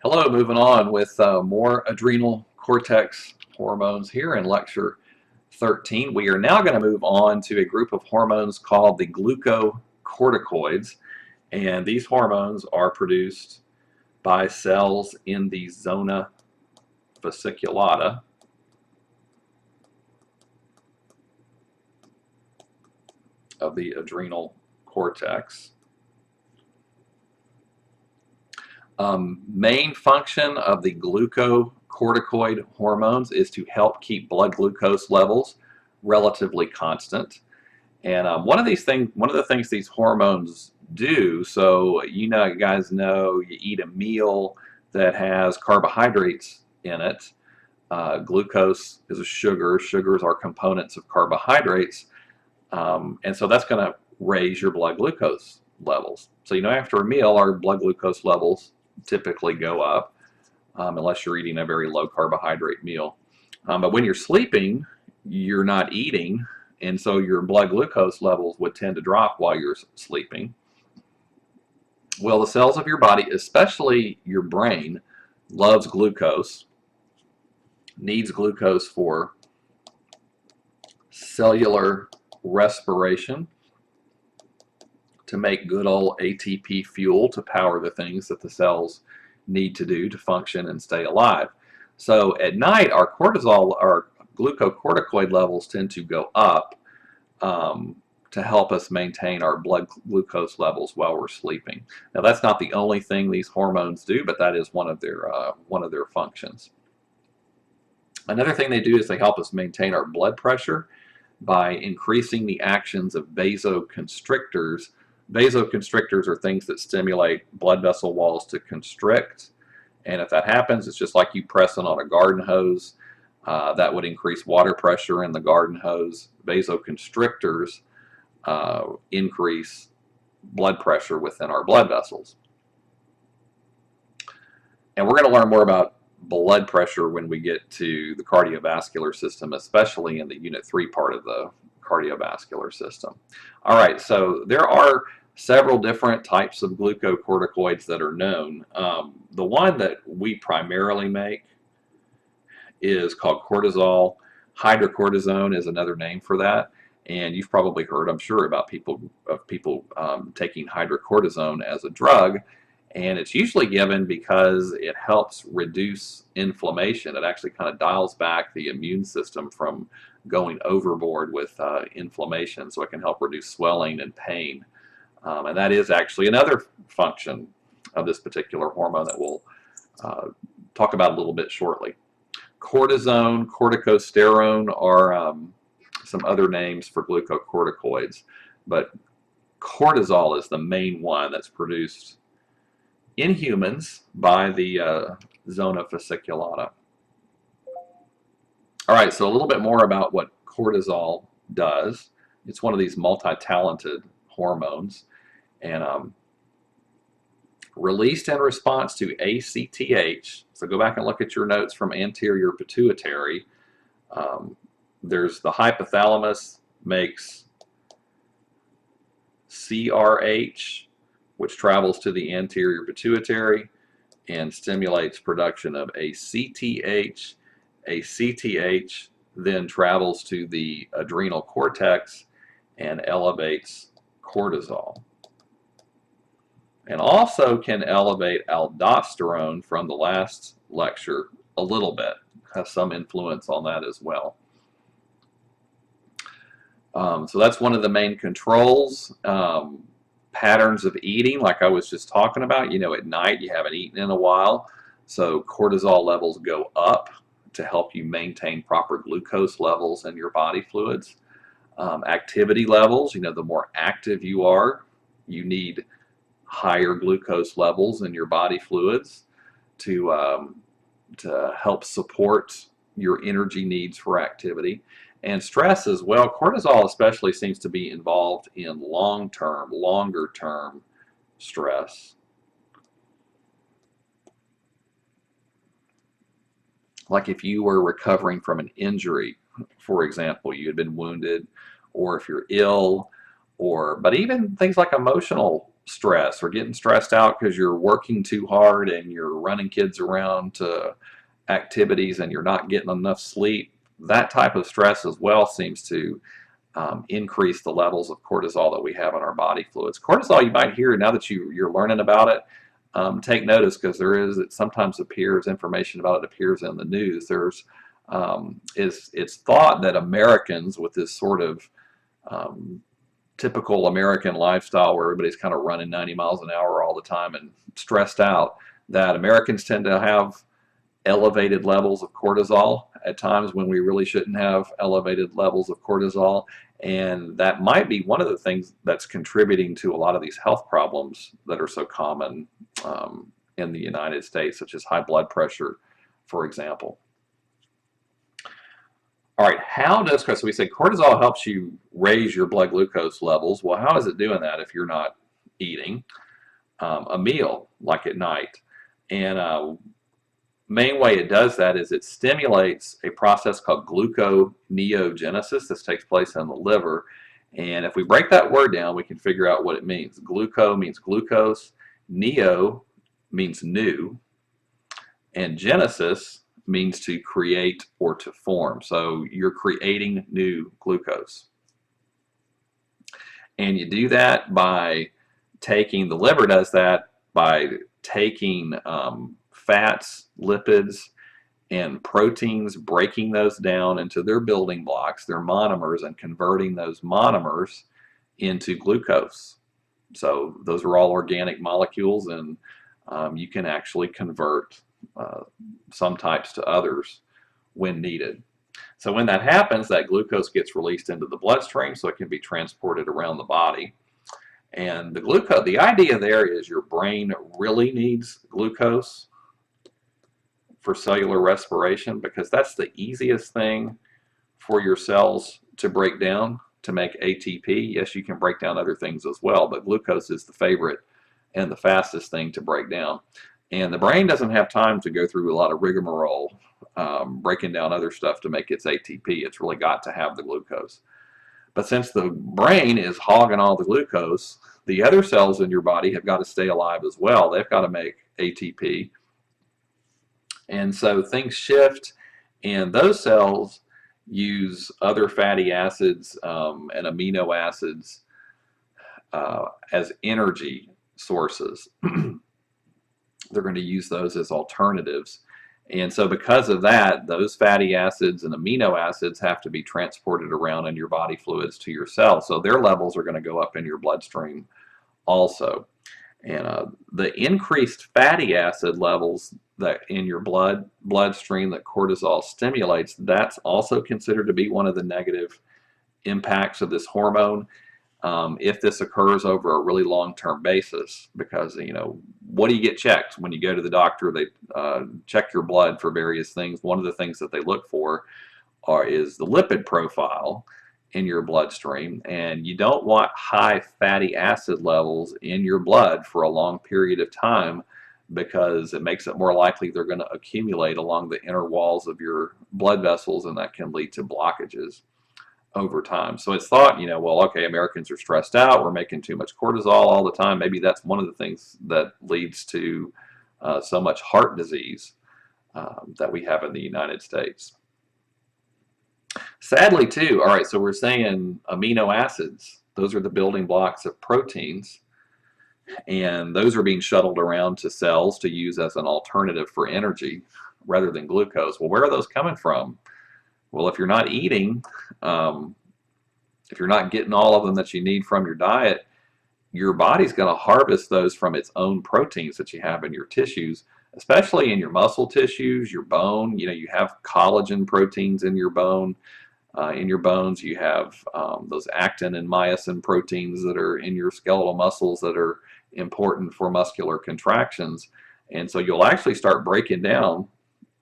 Hello, moving on with more adrenal cortex hormones here in lecture 13. We are now going to move on to a group of hormones called the glucocorticoids, and these hormones are produced by cells in the zona fasciculata of the adrenal cortex. Main function of the glucocorticoid hormones is to help keep blood glucose levels relatively constant. And one of the things these hormones do, so you guys know, you eat a meal that has carbohydrates in it. Glucose is a sugar. Sugars are components of carbohydrates, and so that's going to raise your blood glucose levels. So after a meal, our blood glucose levels typically go up, unless you're eating a very low carbohydrate meal. But when you're sleeping, you're not eating, and so your blood glucose levels would tend to drop while you're sleeping. Well, the cells of your body, especially your brain, loves glucose, needs glucose for cellular respiration, to make good old ATP fuel to power the things that the cells need to do to function and stay alive. So at night, our glucocorticoid levels tend to go up to help us maintain our blood glucose levels while we're sleeping. Now, that's not the only thing these hormones do, but that is one of their functions. Another thing they do is they help us maintain our blood pressure by increasing the actions of vasoconstrictors. Vasoconstrictors are things that stimulate blood vessel walls to constrict, and if that happens, it's just like you pressing on a garden hose. That would increase water pressure in the garden hose. Vasoconstrictors increase blood pressure within our blood vessels. And we're going to learn more about blood pressure when we get to the cardiovascular system, especially in the Unit 3 part of the cardiovascular system. All right, so there are several different types of glucocorticoids that are known. The one that we primarily make is called cortisol. Hydrocortisone is another name for that, and you've probably heard, I'm sure, about people taking hydrocortisone as a drug, and it's usually given because it helps reduce inflammation. It actually kind of dials back the immune system from going overboard with inflammation, so it can help reduce swelling and pain. And that is actually another function of this particular hormone that we'll talk about a little bit shortly. Cortisone, corticosterone are some other names for glucocorticoids, but cortisol is the main one that's produced in humans by the zona fasciculata. All right, so a little bit more about what cortisol does. It's one of these multi-talented hormones, and released in response to ACTH. So go back and look at your notes from anterior pituitary. There's the hypothalamus makes CRH, which travels to the anterior pituitary and stimulates production of ACTH. ACTH then travels to the adrenal cortex and elevates cortisol, and also can elevate aldosterone from the last lecture a little bit, has some influence on that as well. So that's one of the main controls. Patterns of eating, like I was just talking about, at night you haven't eaten in a while, so cortisol levels go up to help you maintain proper glucose levels in your body fluids. Activity levels, the more active you are, you need higher glucose levels in your body fluids to help support your energy needs for activity. And stress as well. Cortisol especially seems to be involved in longer term stress. Like if you were recovering from an injury, for example, you had been wounded, or if you're ill, but even things like emotional stress or getting stressed out because you're working too hard and you're running kids around to activities and you're not getting enough sleep, that type of stress as well seems to increase the levels of cortisol that we have in our body fluids. Cortisol, you might hear now that you're learning about it, take notice because it sometimes appears, information about it appears in the news. It's thought that Americans with this sort of typical American lifestyle where everybody's kind of running 90 miles an hour all the time and stressed out, that Americans tend to have elevated levels of cortisol at times when we really shouldn't have elevated levels of cortisol. And that might be one of the things that's contributing to a lot of these health problems that are so common in the United States, such as high blood pressure, for example. All right, so we say cortisol helps you raise your blood glucose levels. Well, how is it doing that if you're not eating a meal, like at night? And main way it does that is it stimulates a process called gluconeogenesis. This takes place in the liver. And if we break that word down, we can figure out what it means. Gluco means glucose, neo means new, and genesis means to create or to form. So you're creating new glucose. And you do that by the liver does that by taking fats, lipids, and proteins, breaking those down into their building blocks, their monomers, and converting those monomers into glucose. So those are all organic molecules, and you can actually convert some types to others when needed. So when that happens, that glucose gets released into the bloodstream so it can be transported around the body. And the idea there is your brain really needs glucose for cellular respiration because that's the easiest thing for your cells to break down to make ATP. Yes, you can break down other things as well, but glucose is the favorite and the fastest thing to break down. And the brain doesn't have time to go through a lot of rigmarole breaking down other stuff to make its ATP. It's really got to have the glucose. But since the brain is hogging all the glucose, the other cells in your body have got to stay alive as well. They've got to make ATP. And so things shift, and those cells use other fatty acids and amino acids as energy sources. They're going to use those as alternatives. And so because of that, those fatty acids and amino acids have to be transported around in your body fluids to your cells. So their levels are going to go up in your bloodstream also. And the increased fatty acid levels that in your bloodstream that cortisol stimulates, that's also considered to be one of the negative impacts of this hormone. If this occurs over a really long-term basis, because what do you get checked when you go to the doctor? They check your blood for various things. One of the things that they look for is the lipid profile in your bloodstream, and you don't want high fatty acid levels in your blood for a long period of time because it makes it more likely they're going to accumulate along the inner walls of your blood vessels, and that can lead to blockages over time. So it's thought, well, okay, Americans are stressed out, we're making too much cortisol all the time. Maybe that's one of the things that leads to so much heart disease that we have in the United States. Sadly, too, all right, so we're saying amino acids, those are the building blocks of proteins, and those are being shuttled around to cells to use as an alternative for energy rather than glucose. Well, where are those coming from? Well, if you're not eating, if you're not getting all of them that you need from your diet, your body's going to harvest those from its own proteins that you have in your tissues, especially in your muscle tissues, your bone. You have collagen proteins in your bone. In your bones, you have those actin and myosin proteins that are in your skeletal muscles that are important for muscular contractions. And so you'll actually start breaking down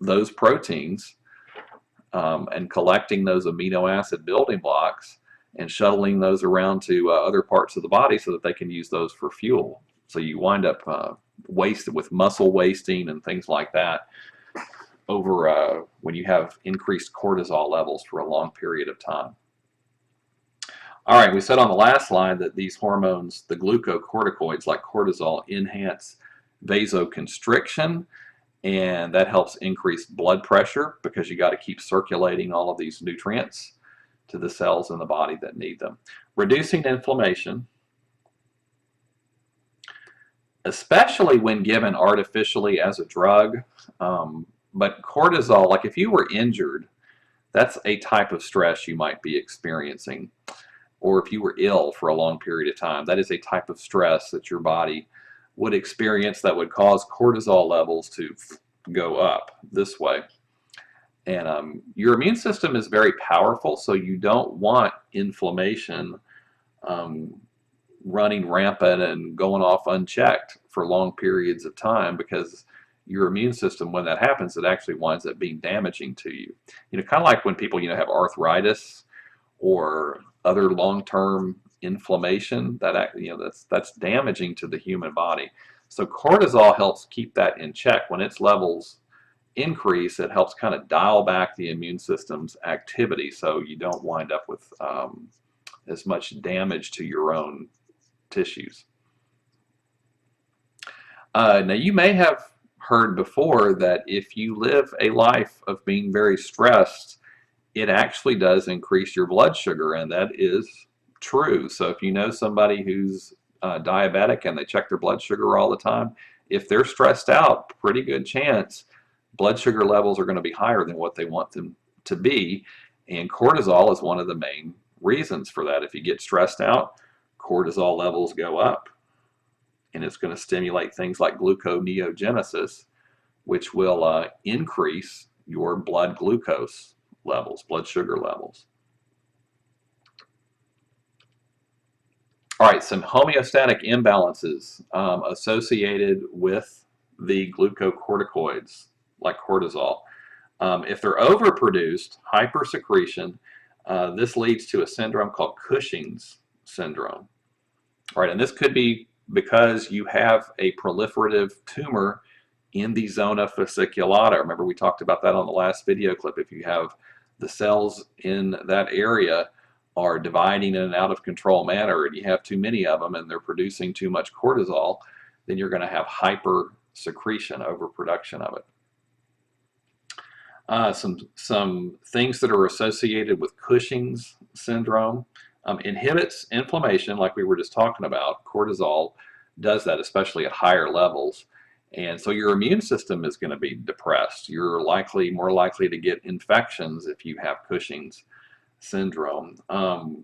those proteins and collecting those amino acid building blocks and shuttling those around to other parts of the body so that they can use those for fuel. So you wind up wasted with muscle wasting and things like that when you have increased cortisol levels for a long period of time. All right, we said on the last slide that these hormones, the glucocorticoids like cortisol, enhance vasoconstriction, and that helps increase blood pressure because you got to keep circulating all of these nutrients to the cells in the body that need them. Reducing inflammation, especially when given artificially as a drug. But cortisol, like if you were injured, that's a type of stress you might be experiencing. Or if you were ill for a long period of time, that is a type of stress that your body would experience that would cause cortisol levels to go up this way. And your immune system is very powerful, so you don't want inflammation running rampant and going off unchecked for long periods of time, because your immune system, when that happens, it actually winds up being damaging to you. You know, kind of like when people, have arthritis or other long-term inflammation, that's damaging to the human body. So cortisol helps keep that in check. When its levels increase, it helps kind of dial back the immune system's activity, so you don't wind up with as much damage to your own tissues. Now, you may have heard before that if you live a life of being very stressed, it actually does increase your blood sugar, and that is true. So if you know somebody who's diabetic and they check their blood sugar all the time, if they're stressed out, pretty good chance blood sugar levels are going to be higher than what they want them to be. And cortisol is one of the main reasons for that. If you get stressed out, cortisol levels go up, and it's going to stimulate things like gluconeogenesis, which will increase your blood glucose levels, blood sugar levels. All right, some homeostatic imbalances associated with the glucocorticoids, like cortisol. If they're overproduced, hypersecretion, this leads to a syndrome called Cushing's syndrome. All right, and this could be because you have a proliferative tumor in the zona fasciculata. Remember, we talked about that on the last video clip. If you have the cells in that area are dividing in an out of control manner, and you have too many of them and they're producing too much cortisol, then you're going to have hyper secretion, overproduction of it. Some things that are associated with Cushing's syndrome: inhibits inflammation, like we were just talking about. Cortisol does that, especially at higher levels. And so your immune system is going to be depressed. You're more likely to get infections if you have Cushing's syndrome.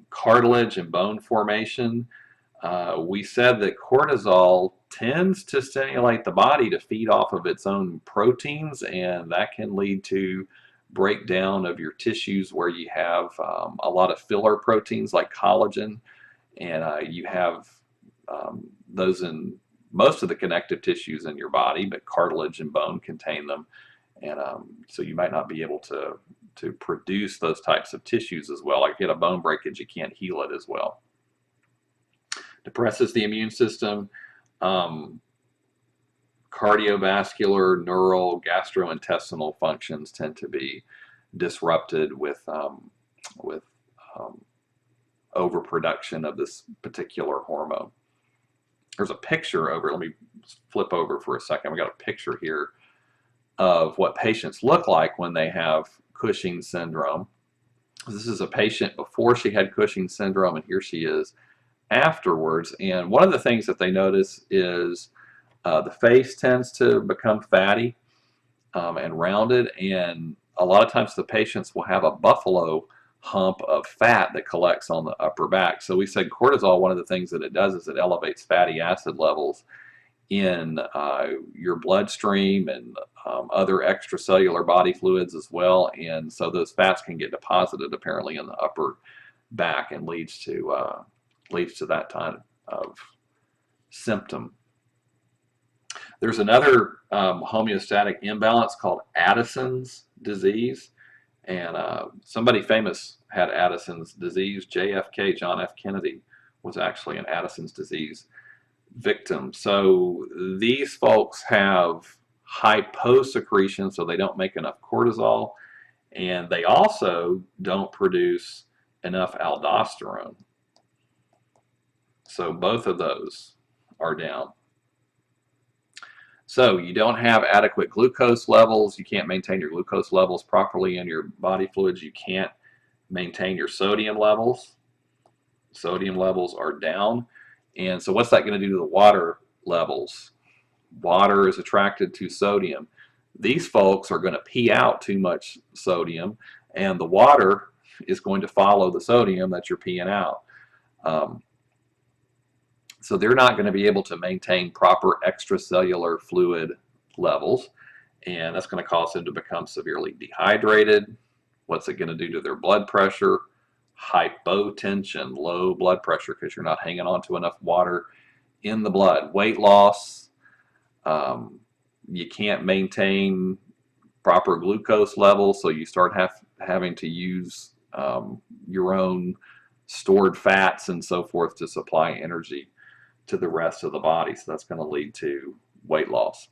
Cartilage and bone formation. We said that cortisol tends to stimulate the body to feed off of its own proteins, and that can lead to breakdown of your tissues where you have a lot of filler proteins like collagen, and you have those in most of the connective tissues in your body, but cartilage and bone contain them, and so you might not be able to produce those types of tissues as well. Like, if you get a bone breakage, you can't heal it as well. Depresses the immune system. Cardiovascular, neural, gastrointestinal functions tend to be disrupted with overproduction of this particular hormone. There's a picture over, let me flip over for a second. We got a picture here of what patients look like when they have Cushing's syndrome. This is a patient before she had Cushing's syndrome, and here she is afterwards. And one of the things that they notice is the face tends to become fatty and rounded, and a lot of times the patients will have a buffalo hump of fat that collects on the upper back. So we said cortisol, one of the things that it does is it elevates fatty acid levels in your bloodstream and other extracellular body fluids as well, and so those fats can get deposited apparently in the upper back and leads to that kind of symptom. There's another homeostatic imbalance called Addison's disease, and somebody famous had Addison's disease. JFK, John F. Kennedy, was actually an Addison's disease victim. So these folks have hyposecretion, so they don't make enough cortisol, and they also don't produce enough aldosterone. So both of those are down. So you don't have adequate glucose levels. You can't maintain your glucose levels properly in your body fluids. You can't maintain your sodium levels. Sodium levels are down. And so what's that going to do to the water levels? Water is attracted to sodium. These folks are going to pee out too much sodium, and the water is going to follow the sodium that you're peeing out. So they're not going to be able to maintain proper extracellular fluid levels, and that's going to cause them to become severely dehydrated. What's it going to do to their blood pressure? Hypotension, low blood pressure, because you're not hanging on to enough water in the blood. Weight loss, you can't maintain proper glucose levels, so you start having to use your own stored fats and so forth to supply energy to the rest of the body. So that's going to lead to weight loss.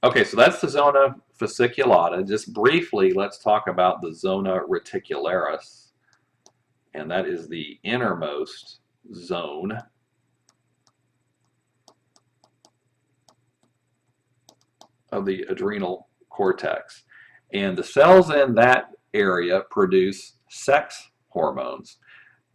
Okay, so that's the zona fasciculata. Just briefly, let's talk about the zona reticularis, and that is the innermost zone of the adrenal cortex. And the cells in that area produce sex hormones.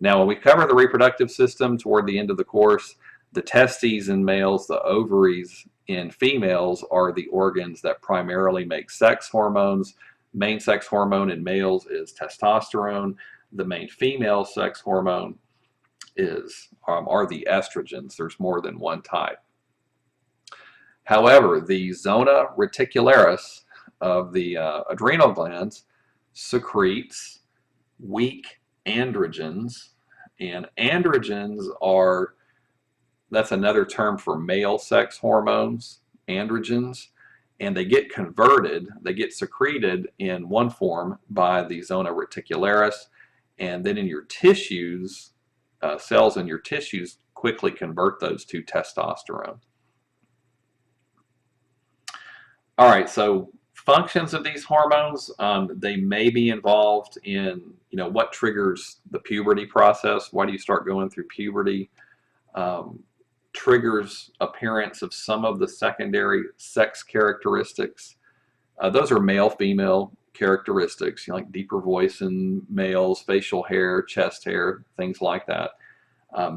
Now, when we cover the reproductive system toward the end of the course, the testes in males, the ovaries in females are the organs that primarily make sex hormones. Main sex hormone in males is testosterone. The main female sex hormone are the estrogens. There's more than one type. However, the zona reticularis of the adrenal glands secretes weak androgens, and androgens are, that's another term for male sex hormones, androgens, and they get converted, they get secreted in one form by the zona reticularis, and then in your tissues, cells in your tissues quickly convert those to testosterone. All right, so functions of these hormones, they may be involved in, what triggers the puberty process. Why do you start going through puberty? Triggers appearance of some of the secondary sex characteristics. Those are male-female characteristics, like deeper voice in males, facial hair, chest hair, things like that.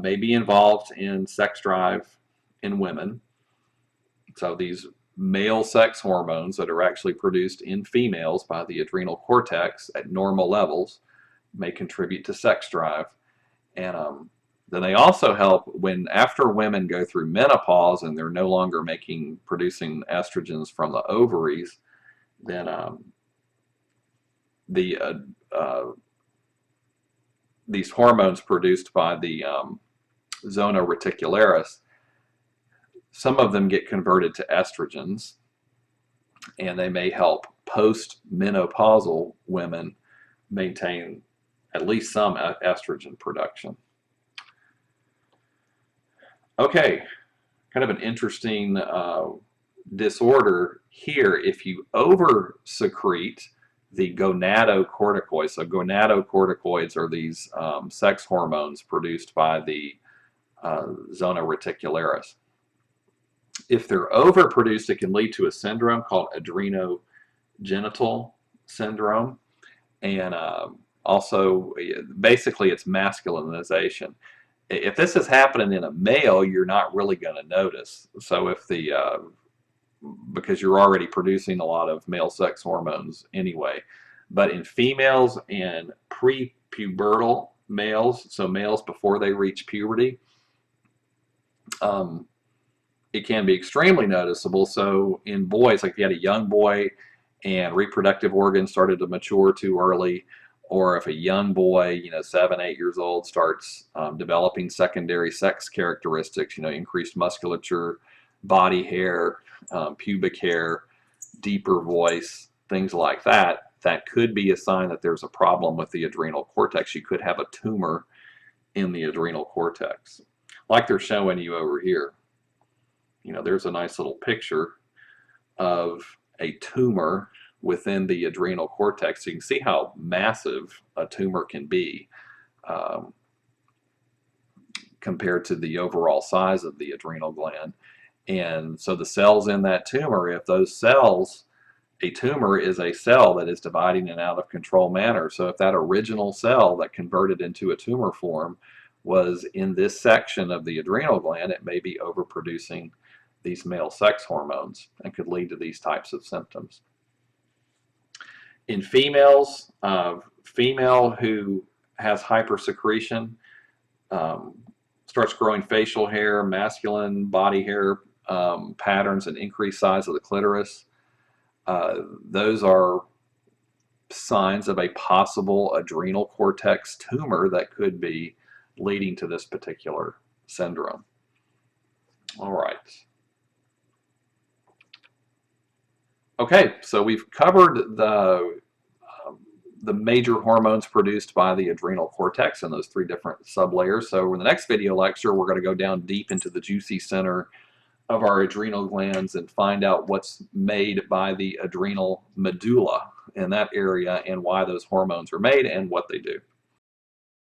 May be involved in sex drive in women. So these male sex hormones that are actually produced in females by the adrenal cortex at normal levels may contribute to sex drive. And then they also help after women go through menopause and they're no longer producing estrogens from the ovaries, then these hormones produced by the zona reticularis, some of them get converted to estrogens, and they may help post-menopausal women maintain at least some estrogen production. Okay, kind of an interesting disorder here. If you over-secrete the gonadocorticoids, so gonadocorticoids are these sex hormones produced by the zona reticularis. If they're overproduced, it can lead to a syndrome called adrenogenital syndrome, and also basically it's masculinization. If this is happening in a male, you're not really going to notice. So if because you're already producing a lot of male sex hormones anyway, but in females and prepubertal males, so males before they reach puberty, it can be extremely noticeable. So in boys, like if you had a young boy and reproductive organs started to mature too early, or if a young boy, 7, 8 years old, starts developing secondary sex characteristics, increased musculature, body hair, pubic hair, deeper voice, things like that, that could be a sign that there's a problem with the adrenal cortex. You could have a tumor in the adrenal cortex, like they're showing you over here. There's a nice little picture of a tumor within the adrenal cortex. So you can see how massive a tumor can be. compared to the overall size of the adrenal gland. And so the cells in that tumor, if those cells, a tumor is a cell that is dividing in an out of control manner. So if that original cell that converted into a tumor form was in this section of the adrenal gland, it may be overproducing these male sex hormones and could lead to these types of symptoms. In females, female who has hypersecretion starts growing facial hair, masculine body hair patterns, and increased size of the clitoris. Those are signs of a possible adrenal cortex tumor that could be leading to this particular syndrome. All right. Okay, so we've covered the major hormones produced by the adrenal cortex and those three different sublayers. So in the next video lecture, we're going to go down deep into the juicy center of our adrenal glands and find out what's made by the adrenal medulla in that area and why those hormones are made and what they do.